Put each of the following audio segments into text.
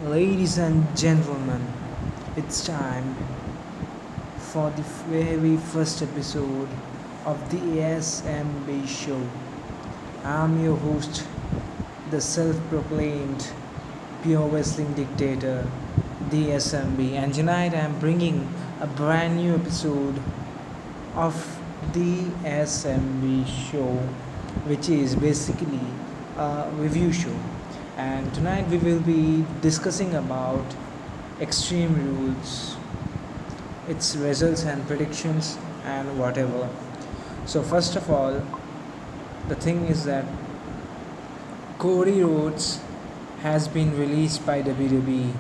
Ladies and gentlemen, it's time for the very first episode of the SmB Show. I'm your host, the self proclaimed pure wrestling dictator, the SMB, and tonight I'm bringing a brand new episode of the SMB Show, which is basically a review show. And tonight we will be discussing about Extreme Rules, its results and predictions, and whatever. So, first of all, the thing is that Cody Rhodes has been released by WWE.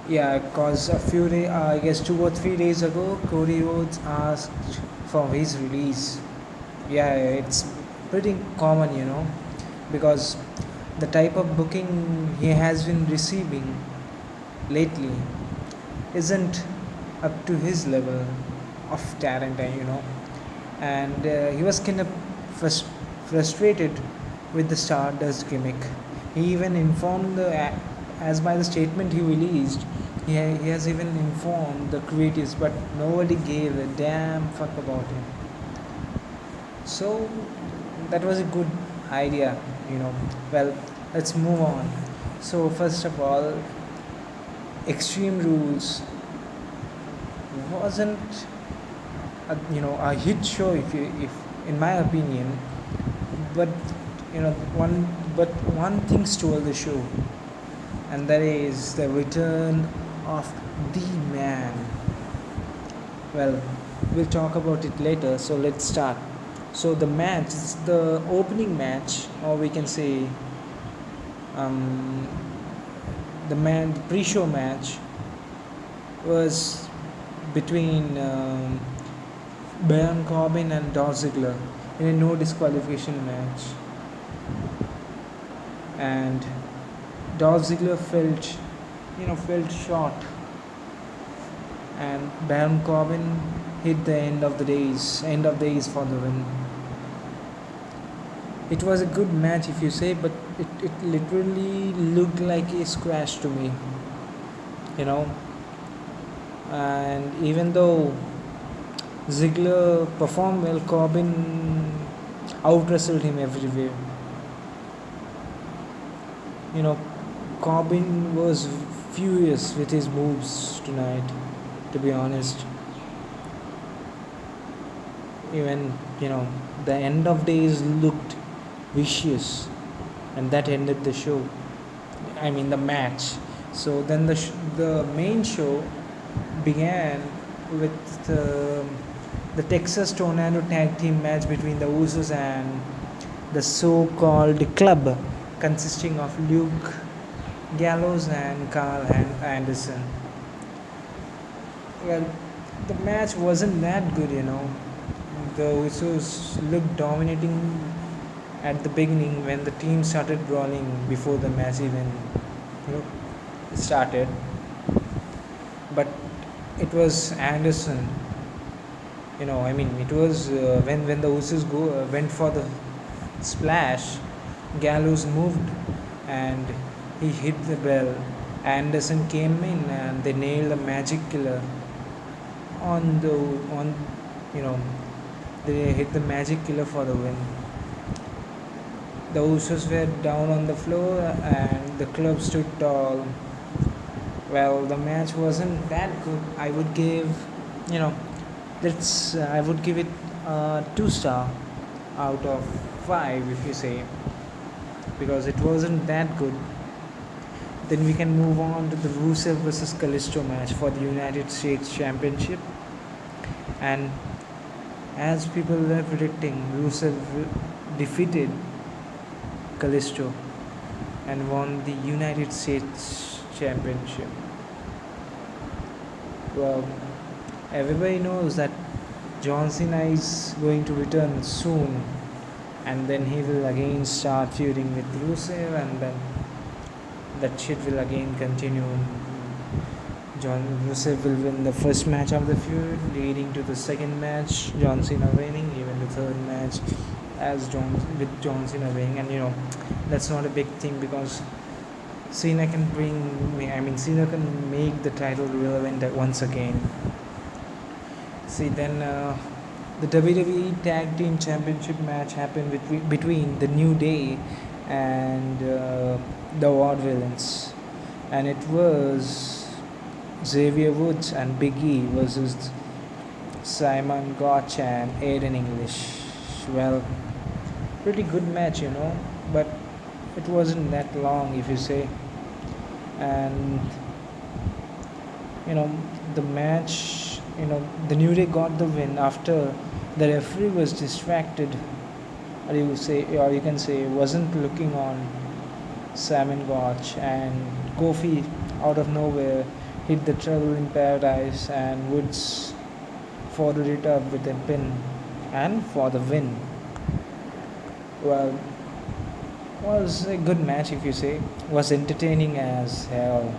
Yeah, cause a few days, I guess 2 or 3 days ago, Cody Rhodes asked for his release. Yeah, it's pretty common, because the type of booking he has been receiving lately isn't up to his level of talent, and he was kind of frustrated with the Stardust gimmick. He even informed as by the statement he released, he has even informed the creatives, but nobody gave a damn fuck about him. So that was a good idea. Well, let's move on. So first of all, Extreme Rules wasn't a hit show, if in my opinion, but one thing stole the show, and that is the return of the man. Well, we'll talk about it later, so let's start. So the match is the opening match, or we can say um, the pre-show match was between Baron Corbin and Dolph Ziggler in a no disqualification match, and Dolph Ziggler felt short, and Baron Corbin hit the end of days for the win. It was a good match, if you say, but it literally looked like a squash to me, you know. And even though Ziggler performed well, Corbin out wrestled him everywhere. You know, Corbin was furious with his moves tonight, to be honest. Even, the end of days looked vicious, and that ended the show. I mean, the match. So then the main show began with the Texas Tornado Tag Team match between the Usos and the so-called club, consisting of Luke Gallows and Carl Anderson. Well, the match wasn't that good. The Usos looked dominating at the beginning when the team started brawling before the match even you know, started. But it was Anderson. It was when the Usos went for the splash, Gallows moved and he hit the bell. Anderson came in and they nailed the magic killer on the on you know they hit the magic killer for the win. The Usos were down on the floor and the club stood tall. Well, the match wasn't that good. I would give, you know, I would give it 2 star out of 5, if you say, because it wasn't that good. Then we can move on to the Rusev versus Kalisto match for the United States Championship. And as people were predicting, Rusev defeated Kalisto and won the United States Championship. Well, everybody knows that John Cena is going to return soon, and then he will again start feuding with Rusev, and then that shit will again continue. John Rusev will win the first match of the feud, leading to the second match, John Cena winning, even the third match with John Cena winning. And that's not a big thing, because Cena can make the title relevant once again. See, then the WWE Tag Team Championship match happened between the New Day and the Vaudevillains, and it was Xavier Woods and Big E versus Simon Gotch and Aiden English. Well, pretty good match, but it wasn't that long, if you say. And you know the match, the New Day got the win after the referee was distracted, or you can say wasn't looking on Simon Gotch, and Kofi out of nowhere hit the Trouble in Paradise, and Woods followed it up with a pin and for the win. Well, was a good match, if you say. Was entertaining as hell.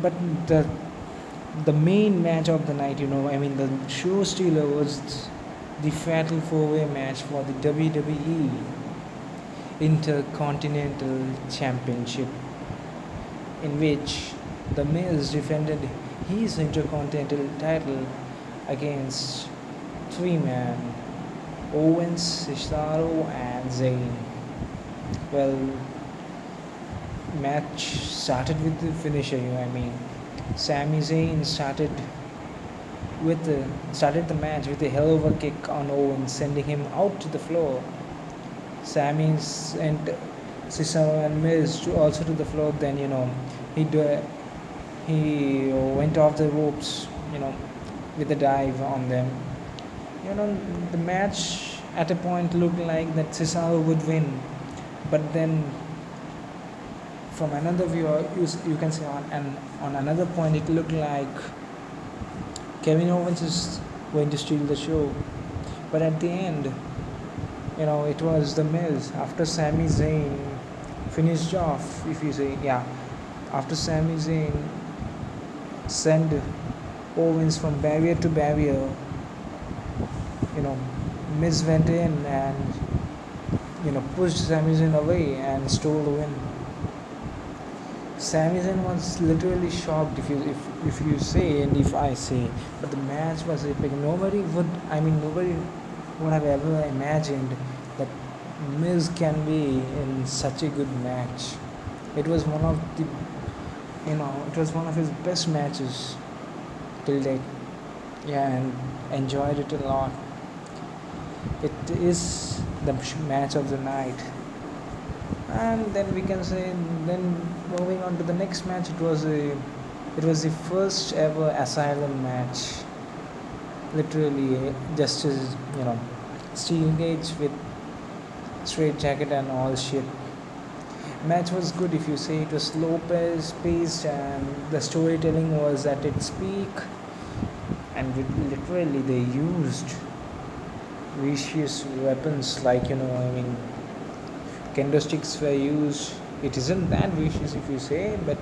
But the main match of the night, the show stealer was the Fatal 4-Way match for the WWE Intercontinental Championship, in which The Miz defended his Intercontinental title against three-man Owens, Cesaro, and Zayn. Well, match started with the finisher. Sami Zayn started the match with a hell of a kick on Owens, sending him out to the floor. Sami sent Cesaro and Miz also to the floor. Then he went off the ropes, with a dive on them. The match at a point looked like that Cesaro would win, but then from another view, you can say on another point, it looked like Kevin Owens is going to steal the show. But at the end, it was The Miz after Sami Zayn finished off, if you say, after Sami Zayn sent Owens from barrier to barrier. Miz went in and pushed Sami Zayn away and stole the win. Sami Zayn was literally shocked, if you say and if I say, but the match was epic. Nobody would have ever imagined that Miz can be in such a good match. It was one of his best matches till date. And enjoyed it a lot. It is the match of the night. And then we can say, then moving on to the next match, it was the first ever Asylum match. Literally, just as steel cage with straight jacket and all shit. Match was good, if you say. It was slow paced, and the storytelling was at its peak. And literally they used vicious weapons like kendo sticks were used. It isn't that vicious, if you say, but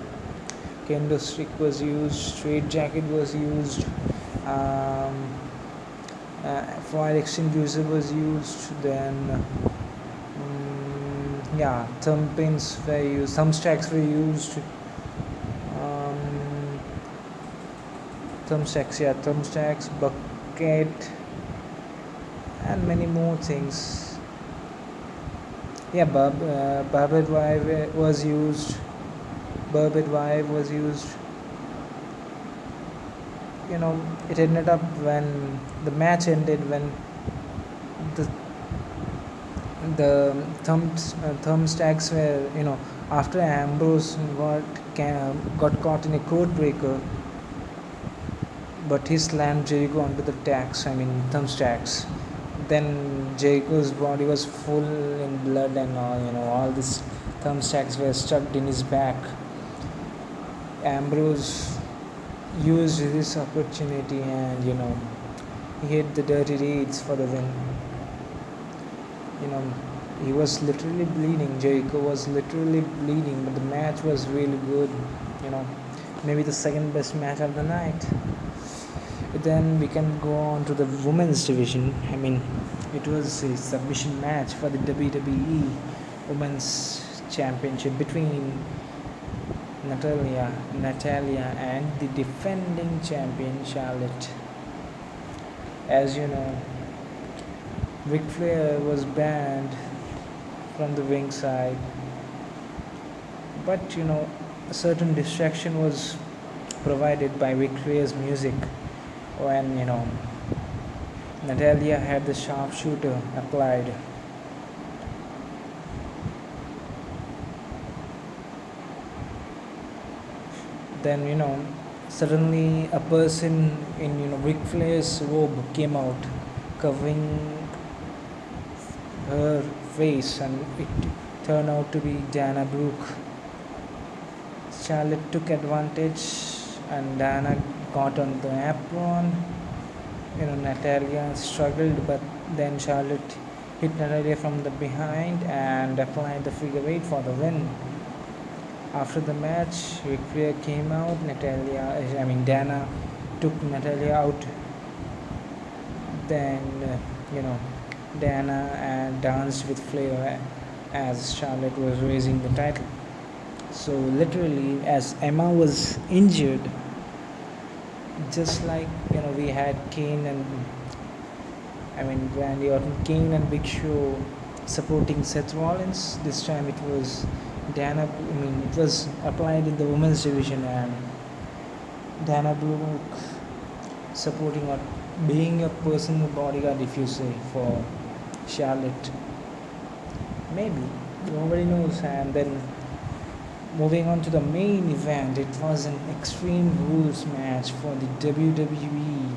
kendo stick was used, straight jacket was used, fire extinguisher was used, then thumb pins were used, thumbstacks were used, thumbstacks, bucket, and many more things. Barbed wire was used. It ended up when the match ended, when the thumbstacks were, after Ambrose got caught in a code breaker, but he slammed Jericho onto the thumbstacks. Then Jericho's body was full in blood and all these thumbstacks were stuck in his back. Ambrose used this opportunity and he hit the dirty deeds for the win. He was literally bleeding. Jericho was literally bleeding, but the match was really good. Maybe the second best match of the night. Then we can go on to the women's division. It was a submission match for the WWE Women's championship between Natalia and the defending champion Charlotte. As you know, Ric Flair was banned from the ringside, but a certain distraction was provided by Ric Flair's music when Natalia had the sharpshooter applied. Then suddenly a person in Ric Flair's robe came out, covering her face, and it turned out to be Dana Brooke. Charlotte took advantage, and Dana got on the apron. Natalia struggled, but then Charlotte hit Natalia from the behind and applied the figure eight for the win. After the match, Ric Flair came out. Dana took Natalia out. Then, Dana and danced with Flair as Charlotte was raising the title. So literally, as Emma was injured, just like we had Randy Orton, Kane, and Big Show supporting Seth Rollins. This time it was it was applied in the women's division, and Dana Brooke supporting or being a personal bodyguard, if you say, for Charlotte. Maybe, nobody knows. And then moving on to the main event, it was an Extreme Rules match for the WWE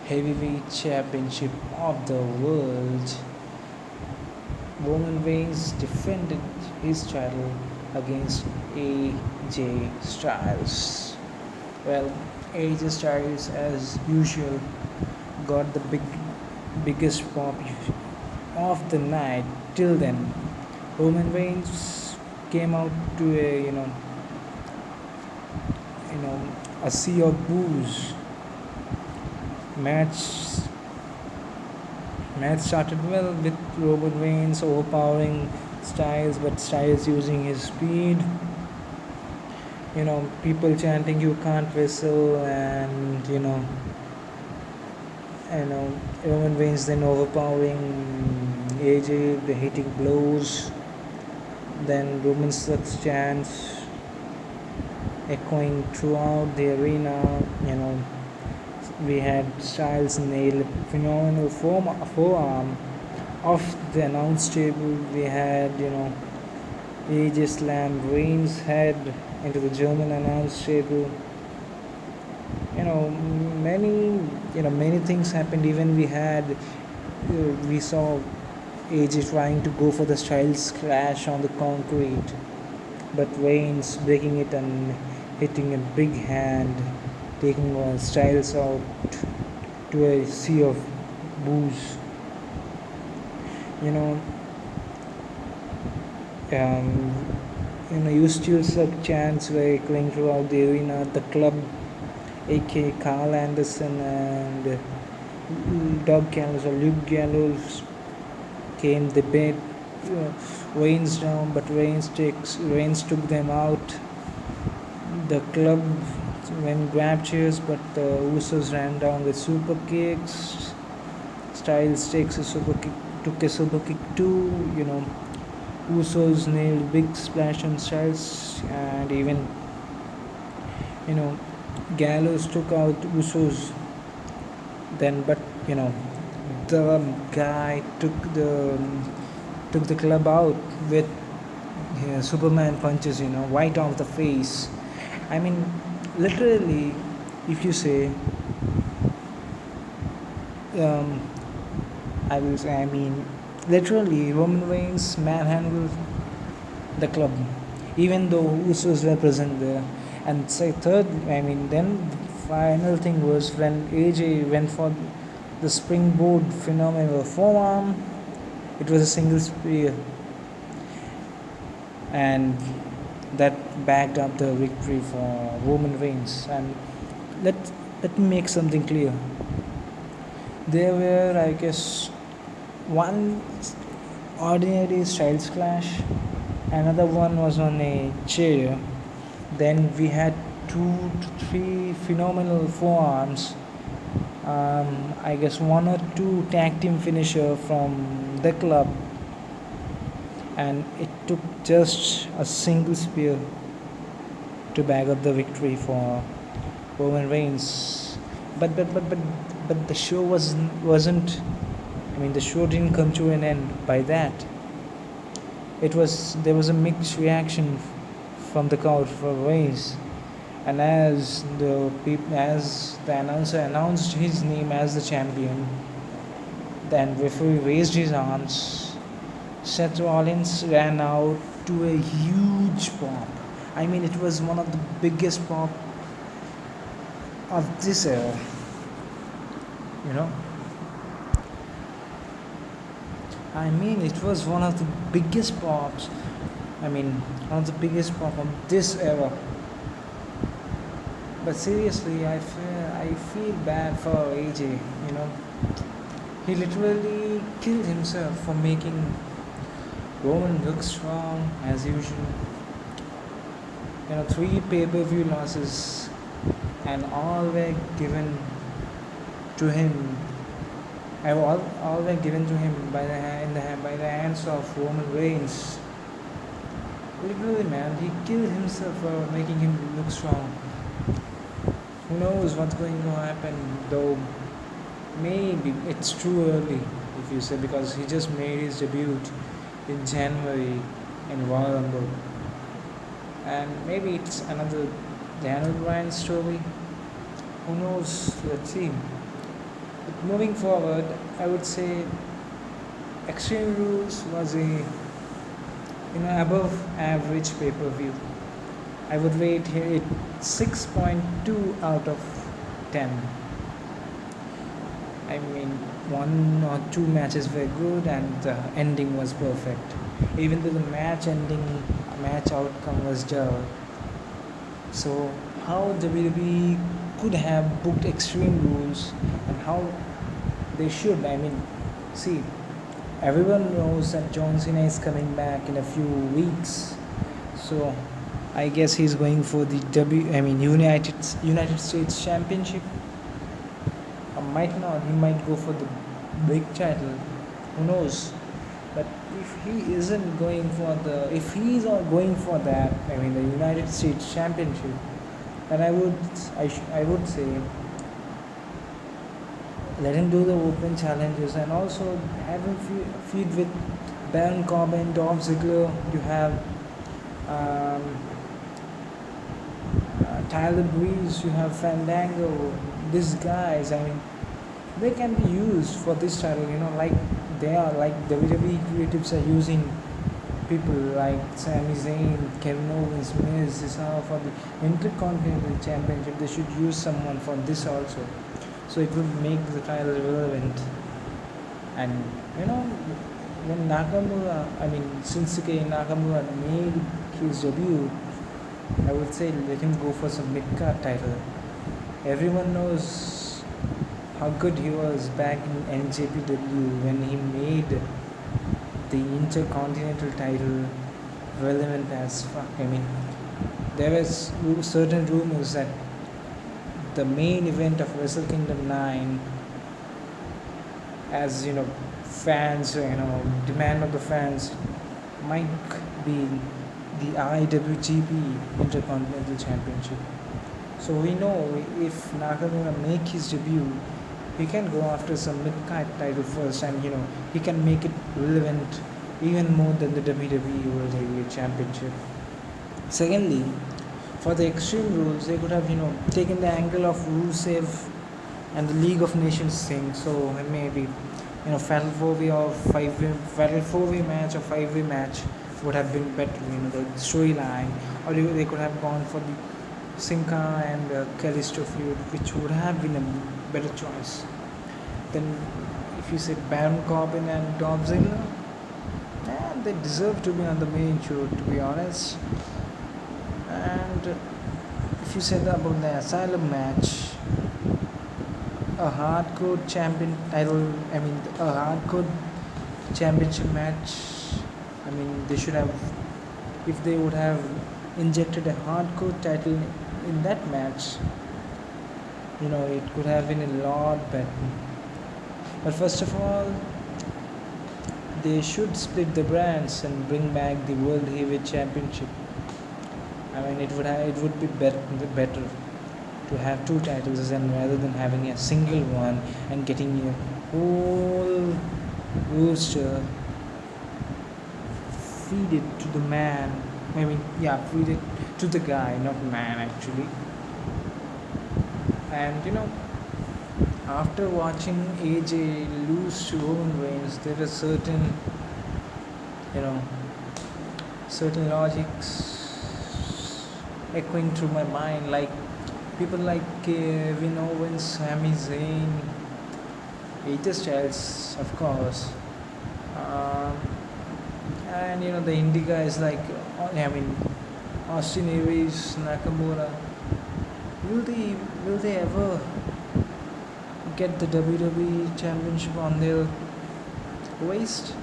Heavyweight Championship of the World. Roman Reigns defended his title against AJ Styles. Well, AJ Styles, as usual, got the biggest pop of the night. Till then, Roman Reigns came out to a sea of boos. Match started well with Roman Reigns overpowering Styles, but Styles using his speed. People chanting "You can't wrestle," and Roman Reigns then overpowering AJ, the hitting blows. Then Roman sucks chants echoing throughout the arena. We had Styles nail a phenomenal forearm off the announce table. We had AJ slam Reigns' head into the German announce table. Many things happened. Even we saw AJ trying to go for the Styles clash on the concrete, but Reigns breaking it and hitting a big hand, taking Styles out to a sea of boos. You still suck chants were echoing throughout the arena. The club, aka Carl Anderson and Doug Gallows or Luke Gallows, came. They beat Reigns down, but Reigns took them out. The club went grab chairs, but the Usos ran down with super kicks. Styles took a super kick too. Usos nailed big splash on Styles, and even Gallows took out Usos. Then, but the guy took the club out with Superman punches, right off the face. Literally, if you say, literally, Roman Reigns manhandled the club, even though Usos were present there. And then final thing was when AJ went for the springboard phenomenal forearm. It was a single spear, and that backed up the victory for Roman Reigns. And let me make something clear. There were, I guess, one ordinary Styles clash Another one was on a chair. Then we had 2 to 3 phenomenal forearms. I guess one or two tag team finisher from the club, and it took just a single spear to bag up the victory for Roman Reigns. But the show wasn't. I mean, the show didn't come to an end by that. There was a mixed reaction from the crowd for Reigns, and as the announcer announced his name as the champion, then referee raised his arms. Seth Rollins ran out to a huge pop. I mean, it was one of the biggest pop of this era. You know, I mean, it was one of the biggest pops. I mean, one of the biggest pop of this era. But seriously, I feel bad for AJ. You know, he literally killed himself for making Roman look strong as usual. You know, 3 pay-per-view losses, and all were given to him. All were given to him by the hands of Roman Reigns. Literally, man, he killed himself for making him look strong. Who knows what's going to happen, though? Maybe it's too early, if you say, because he just made his debut in January in Royal Rumble, and maybe it's another Daniel Bryan story. Who knows? Let's see. But moving forward, I would say Extreme Rules was a above average pay-per-view. I would rate it 6.2 out of 10. I mean, 1 or 2 matches were good and the ending was perfect. Even though the match outcome was dull. So, how WWE could have booked Extreme Rules and how they should? I mean, see, everyone knows that John Cena is coming back in a few weeks. So, I guess he's going for the United States Championship. Or might not. He might go for the big title. Who knows? But if he isn't going for if he's not going for that, I mean the United States Championship, then I would say let him do the open challenges and also have him feud with Baron Corbin, Dolph Ziggler. You have um, Tyler Breeze, you have Fandango. These guys, I mean, they can be used for this title. Like WWE creatives are using people like Sami Zayn, Kevin Owens, Miz. This are for the Intercontinental Championship. They should use someone for this also, so it would make the title relevant. And when Shinsuke Nakamura made his debut, I would say let him go for some mid-card title. Everyone knows how good he was back in NJPW when he made the Intercontinental title relevant as fuck. I mean, there was certain rumors that the main event of Wrestle Kingdom 9, as fans, demand of the fans, might be the IWGP Intercontinental Championship. So we know if Nakamura make his debut, he can go after some mid-card title first, and he can make it relevant even more than the WWE World Heavyweight Championship. Secondly, for the Extreme Rules, they could have taken the angle of Rusev and the League of Nations thing. So maybe fatal 4-way or 5-way, fatal 4-way match or 5-way match would have been better. The storyline, or they could have gone for the Sinka and Kalisto feud, which would have been a better choice. Then, if you say Baron Corbin and Dolph Ziggler, they deserve to be on the main show, to be honest. And if you said about the Asylum match, a hardcore champion title, a hardcore championship match, they should have if they would have injected a hardcore title in that match, it could have been a lot better. But first of all, they should split the brands and bring back the World Heavyweight Championship. I mean, it would be better to have two titles and rather than having a single one and getting a whole roster. Feed it to the man. I mean, yeah, feed it to the guy, not man actually. And after watching AJ lose to Roman Reigns, there are you know, certain logics echoing through my mind, like people like Kevin Owens, Sami Zayn, AJ Styles, of course, um, and the indie guys like Austin Aries, Nakamura. Will they ever get the WWE Championship on their waist?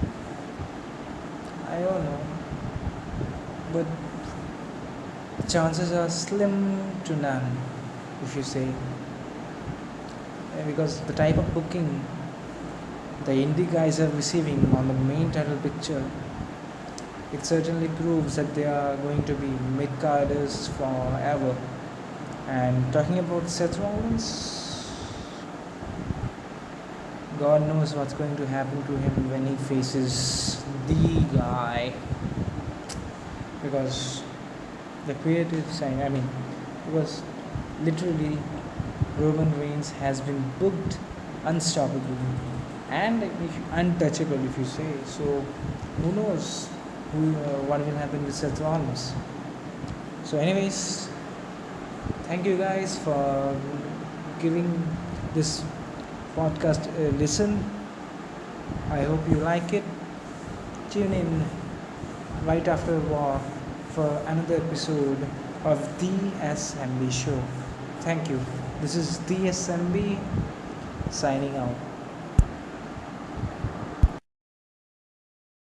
I don't know, but chances are slim to none, if you say. Because the type of booking the indie guys are receiving on the main title picture, it certainly proves that they are going to be mid-carders forever. And talking about Seth Rollins, God knows what's going to happen to him when he faces the guy. Because the creative side, because literally Roman Reigns has been booked unstoppable and untouchable, if you say. So who knows what will happen with Seth Rollins. So anyways, thank you guys for giving this podcast a listen. I hope you like it. Tune in right after war for another episode of the SmB Show. Thank you. This is the SmB signing out.